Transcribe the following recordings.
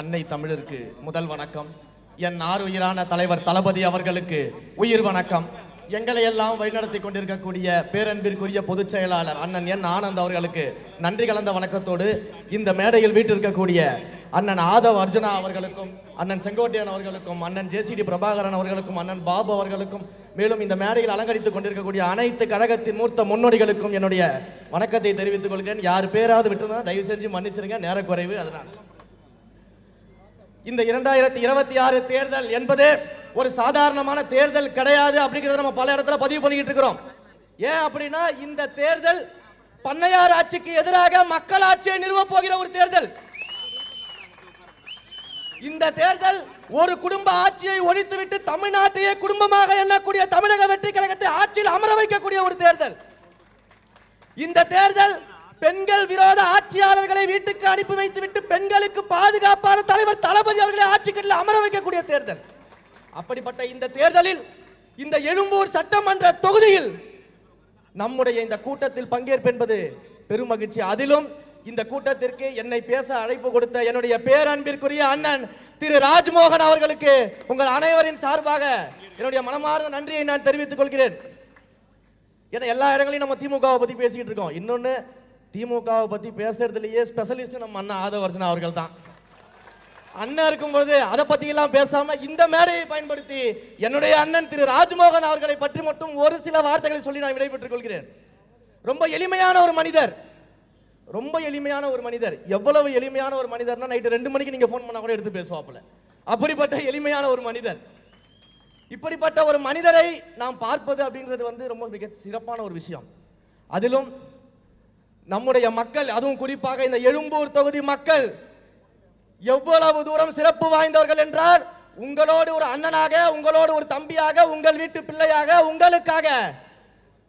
அன்னை தமிழருக்கு முதல் வணக்கம். என் ஆருயிரான தலைவர் தளபதி அவர்களுக்கு உயிர் வணக்கம். எங்களை எல்லாம் வழிநடத்தி கொண்டிருக்கக்கூடிய பேரன்பிற்குரிய பொதுச் செயலாளர் அண்ணன் என் ஆனந்த் அவர்களுக்கு நன்றி கலந்த வணக்கத்தோடு இந்த மேடையில் வீட்டிருக்கக்கூடிய அண்ணன் ஆதவ் அர்ஜுனா அவர்களுக்கும், அண்ணன் செங்கோட்டையன் அவர்களுக்கும், அண்ணன் ஜேசிடி பிரபாகரன் அவர்களுக்கும், அண்ணன் பாபு அவர்களுக்கும், மேலும் இந்த மேடையில் அலங்கரித்துக் கொண்டிருக்கக்கூடிய அனைத்து கழகத்தின் மூர்த்த முன்னோடிகளுக்கும் என்னுடைய வணக்கத்தை தெரிவித்துக் கொள்கிறேன். யார் பேராவது விட்டுருந்தா தயவு செஞ்சு மன்னிச்சிருங்க, நேர குறைவு. அதனால் இந்த 2026 தேர்தல் என்பது ஒரு சாதாரணமான தேர்தல் கிடையாது அப்படிங்கிறத நம்ம பல இடத்துல பதிவு பண்ணிக்கிட்டு இருக்கிறோம். ஏன் அப்படின்னா இந்த தேர்தல் பண்ணையார் ஆட்சிக்கு எதிராக மக்கள் ஆட்சியை நிறுவப் போகிற ஒரு தேர்தல். இந்த தேர்தல் ஒரு குடும்ப ஆட்சியை ஒழித்துவிட்டு தமிழ்நாட்டையே குடும்பமாக எண்ணக்கூடிய தமிழக வெற்றி கழகத்தை ஆட்சியில் அமர வைக்கக்கூடிய ஒரு தேர்தல். இந்த தேர்தல் பெண்கள் விரோத ஆட்சியாளர்களை வீட்டுக்கு அனுப்பி வைத்துவிட்டு பெண்களுக்கு பாதுகாப்பான தலைவர் தளபதி அவர்களை ஆட்சிக்கட்டில் அமர வைக்கக்கூடிய தேர்தல். அப்படிப்பட்ட இந்த தேர்தலில் இந்த எழும்பூர் சட்டமன்ற தொகுதியில் நம்முடைய இந்த கூட்டத்தில் பங்கேற்பது பெரும் மகிழ்ச்சி. அதிலும் இந்த கூட்டத்திற்கு என்னை பேச அழைப்பு கொடுத்த என்னுடைய பேரன்பிற்குரிய அண்ணன் திரு ராஜ்மோகன் அவர்களுக்கு உங்கள் அனைவரின் சார்பாக என்னுடைய மனமார்ந்த நன்றியை நான் தெரிவித்துக் கொள்கிறேன். ஏன்னா எல்லா இடங்களையும் நம்ம திமுகவை பத்தி பேசிக்கிட்டு இருக்கோம். இன்னொன்னு, திமுகவை பத்தி பேசுறதுலயே ஸ்பெஷலிஸ்ட் நம்ம அண்ணன் ஆதவ் அர்ஜுனா அவர்கள் தான். அண்ணன் இருக்கும்போது அதை பத்தி எல்லாம் பேசாம இந்த மேடையை பயன்படுத்தி என்னுடைய அண்ணன் திரு ராஜ்மோகன் அவர்களை பற்றி மட்டும் ஒரு சில வார்த்தைகளை சொல்லி நான் விடைபெற்றுக் கொள்கிறேன். ரொம்ப எளிமையான ஒரு மனிதர், ரொம்ப எளிமையான ஒரு மனிதர். எவ்வளவு எளிமையான ஒரு மனிதர்னா நைட்டு 2 மணிக்கு நீங்க போன் பண்ணா கூட எடுத்து பேசுவாப்புல. அப்படிப்பட்ட எளிமையான ஒரு மனிதர். இப்படிப்பட்ட ஒரு மனிதரை நாம் பார்ப்பது அப்படிங்கிறது ரொம்ப மிக சிறப்பான ஒரு விஷயம். அதிலும் நம்முடைய மக்கள், அதுவும் குறிப்பாக இந்த எழும்பூர் தொகுதி மக்கள் எவ்வளவு தூரம் சிறப்பு வாய்ந்தவர்கள் என்றால், உங்களோடு ஒரு அண்ணனாக, உங்களோடு ஒரு தம்பியாக, உங்கள் வீட்டு பிள்ளையாக, உங்களுக்காக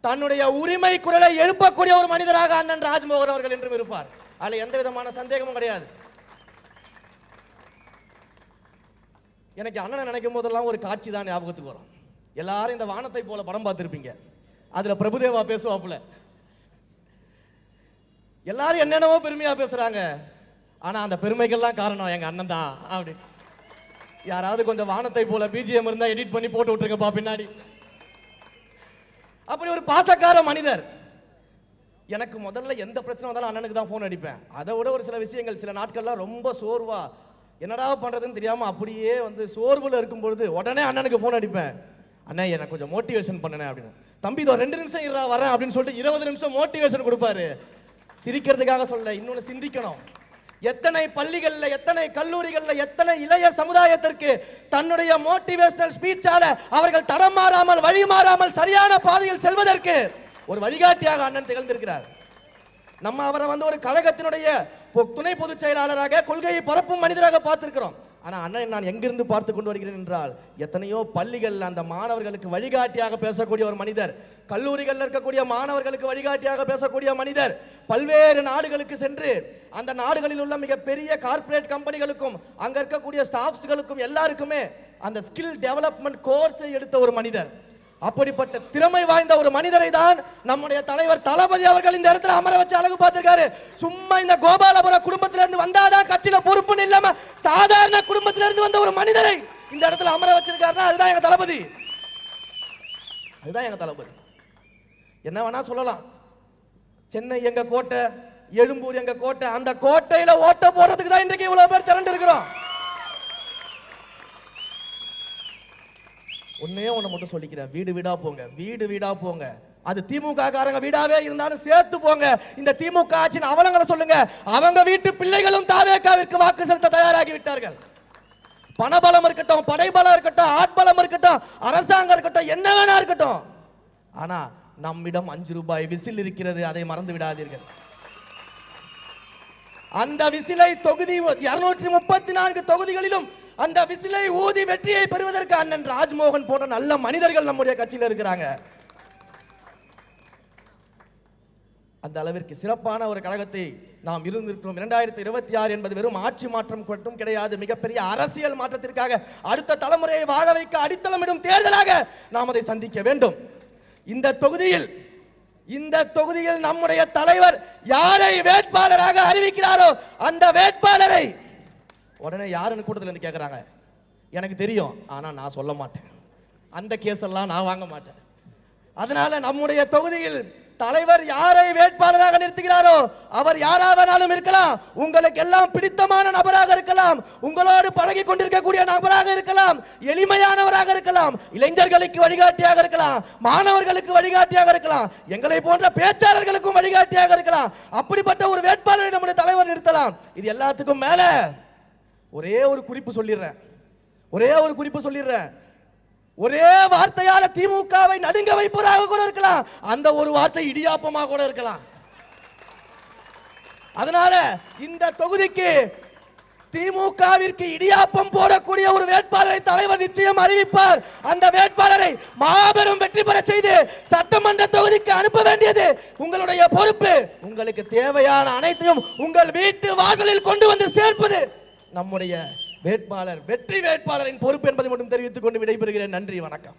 தன்னுடைய உரிமை குரலை எழுப்பக்கூடிய ஒரு மனிதராக அண்ணன் ராஜ்மோகன் அவர்கள் என்றும் இருப்பார். அதில் எந்த விதமான சந்தேகமும் கிடையாது. எனக்கு அண்ணனை நினைக்கும் போதெல்லாம் ஒரு காட்சி தான் ஞாபகத்துக்கு வரும். எல்லாரும் இந்த வானத்தை போல படம் பார்த்துருப்பீங்க. அதுல பிரபுதேவா பேசுவாப்புல. எல்லாரும் என்னென்னவோ பெருமையா பேசுறாங்க, ஆனா அந்த பெருமைகள்லாம் காரணம் எங்க அண்ணன் தான் அப்படி. யாராவது கொஞ்சம் வானத்தை போல பிஜிஎம் இருந்தா எடிட் பண்ணி போட்டு விட்டுருங்கப்பா பின்னாடி. அப்படி ஒரு பாசக்கார மனிதர். எனக்கு முதல்ல எந்த பிரச்சனை வந்தாலும் அண்ணனுக்கு தான் போன் அடிப்பேன். அதை விட ஒரு சில விஷயங்கள், சில நாட்கள்லாம் ரொம்ப சோர்வா என்னடா பண்றதுன்னு தெரியாம அப்படியே சோர்வுல இருக்கும் பொழுது உடனே அண்ணனுக்கு போன் அடிப்பேன். அண்ணா எனக்கு கொஞ்சம் மோட்டிவேஷன் பண்ணனே அப்படின்னு. தம்பி இதோ 2 நிமிஷம் இருடா வரேன் அப்படின்னு சொல்லிட்டு 20 நிமிஷம் மோட்டிவேஷன் கொடுப்பாரு. சிரிக்கிறதுக்காக சொல்ல, இன்னொன்னு சிந்திக்கணும். எத்தனை பள்ளிகள்ல, எத்தனை கல்லூரிகள்ல, எத்தனை இளைய சமுதாயத்திற்கு தன்னுடைய மோட்டிவேஷனல் ஸ்பீச்சால அவர்கள் தடம் மாறாமல், வழி மாறாமல் சரியான பாதையில் செல்வதற்கு ஒரு வழிகாட்டியாக அண்ணன் திகழ்ந்திருக்கிறார். நம்ம அவரை ஒரு கழகத்தினுடைய துணை பொதுச் செயலாளராக, கொள்கையை பரப்பும் மனிதராக பார்த்திருக்கிறோம். ஆனா அண்ணன் நான் எங்கிருந்து பார்த்து கொண்டு வருகிறேன் என்றால், எத்தனையோ பள்ளிகள் அந்த மாணவர்களுக்கு வழிகாட்டியாக பேசக்கூடிய ஒரு மனிதர், கல்லூரிகள் இருக்கக்கூடிய மாணவர்களுக்கு வழிகாட்டியாக பேசக்கூடிய மனிதர், பல்வேறு நாடுகளுக்கு சென்று அந்த நாடுகளில் உள்ள மிகப்பெரிய கார்ப்பரேட் கம்பெனிகளுக்கும் அங்க இருக்கக்கூடிய ஸ்டாஃப்ஸ்களுக்கும் எல்லாருக்குமே அந்த ஸ்கில் டெவலப்மெண்ட் கோர்ஸை எடுத்த ஒரு மனிதர். அப்படிப்பட்ட திறமை வாய்ந்த ஒரு மனிதரை தான் நம்முடைய தலைவர் தளபதி அவர்கள் இந்த இடத்துல அமர வச்சு அழகு பார்த்திருக்காரு. சும்மா இந்த கோபாலபுர குடும்பத்திலிருந்து வந்தாதான் கட்சியில பொறுப்புன்னு இல்லாம சாதாரண குடும்பத்திலிருந்து வந்த ஒரு மனிதரை இந்த இடத்துல அமர வச்சிருக்காருன்னா அதுதான் எங்க தளபதி. அதுதான் எங்க தளபதி. என்ன வேணா சொல்லலாம், சென்னை எங்க கோட்டை, எழும்பூர் எங்க கோட்டை. அந்த கோட்டையில ஓட்ட போறதுக்கு தான் இன்றைக்கு இவ்வளவு பேர் திரண்டு இருக்கிறோம். ஒன்னே ஒண்ணு மட்டும் சொல்லிக்கிறேன், வீடு வீடா போங்க, வீடு வீடா போங்க. அது திமுக காரங்க வீடாவே இருந்தாலும் சேர்த்து போங்க. இந்த திமுக ஆட்சியின் அவலங்களை சொல்லுங்க. அவங்க வீட்டு பிள்ளைகளும் தாவேகாவிற்கு வாக்கு செலுத்த தயாராகி விட்டார்கள். பணபலம் இருக்கட்டும், படைபலம் இருக்கட்டும், ஆட்பலம் இருக்கட்டும், அரசாங்கம் இருக்கட்டும், என்ன வேணா இருக்கட்டும், ஆனா நம்மிடம் 5 ரூபாய் விசில் இருக்கிறது, அதை மறந்து விடாதீர்கள். அந்த விசிலை தொகுதி 234 தொகுதிகளிலும் அந்த விசிலை ஊதி வெற்றியை பெறுவதற்கு அண்ணன் ராஜ்மோகன் போன்ற நல்ல மனிதர்கள் நம்முடைய கட்சியில் இருக்கிறாங்க. அந்த அளவிற்கு சிறப்பான ஒரு கழகத்தை நாம் இருந்திருக்கிறோம். 2026 என்பது வெறும் ஆட்சி மாற்றம் மட்டும் கிடையாது, மிகப்பெரிய அரசியல் மாற்றத்திற்காக அடுத்த தலைமுறையை வாழ வைக்க அடித்தளமிடும் தேர்தலாக நாம் அதை சந்திக்க வேண்டும். இந்த தொகுதியில் நம்முடைய தலைவர் யாரை வேட்பாளராக அறிவிக்கிறாரோ அந்த வேட்பாளரை உடனே யாருன்னு கூட்டத்தில் இருந்து கேட்குறாங்க, எனக்கு தெரியும் ஆனால் நான் சொல்ல மாட்டேன், அந்த கேஸ் எல்லாம் நான் வாங்க மாட்டேன். அதனால நம்முடைய தொகுதியில் தலைவர் யாரை வேட்பாளராக நிறுத்துகிறாரோ அவர் யாராவது இருக்கலாம், உங்களுக்கு எல்லாம் பிடித்தமான நபராக இருக்கலாம், உங்களோடு பழகி கொண்டிருக்கக்கூடிய நபராக இருக்கலாம், எளிமையானவராக இருக்கலாம், இளைஞர்களுக்கு வழிகாட்டியாக இருக்கலாம், மாணவர்களுக்கு வழிகாட்டியாக இருக்கலாம், எங்களை போன்ற பேச்சாளர்களுக்கும் வழிகாட்டியாக இருக்கலாம். அப்படிப்பட்ட ஒரு வேட்பாளரை நம்முடைய தலைவர் நிறுத்தலாம். இது எல்லாத்துக்கும் மேல ஒரே ஒரு குறிப்பு சொல்லிடுறேன். ஒரே வார்த்தையால திமுகவை நடுங்க வைப்பதாக கூட இருக்கலாம், அந்த ஒரு வார்த்தை இடியாப்பமாக கூட இருக்கலாம். அதனால இந்த தொகுதிக்கு திமுகவிற்கு இடியாப்பம் போடக்கூடிய ஒரு வேட்பாளரை தலைவர் நிச்சயம் அறிவிப்பார். அந்த வேட்பாளரை மாபெரும் வெற்றி பெற செய்து சட்டமன்ற தொகுதிக்கு அனுப்ப வேண்டியது உங்களுடைய பொறுப்பு. உங்களுக்கு தேவையான அனைத்தையும் உங்கள் வீட்டு வாசலில் கொண்டு வந்து சேர்ப்பது நம்முடைய வேட்பாளர், வெற்றி வேட்பாளரின் பொறுப்பு என்பதை மட்டும் தெரிவித்துக் கொண்டு விடைபெறுகிறேன். நன்றி, வணக்கம்.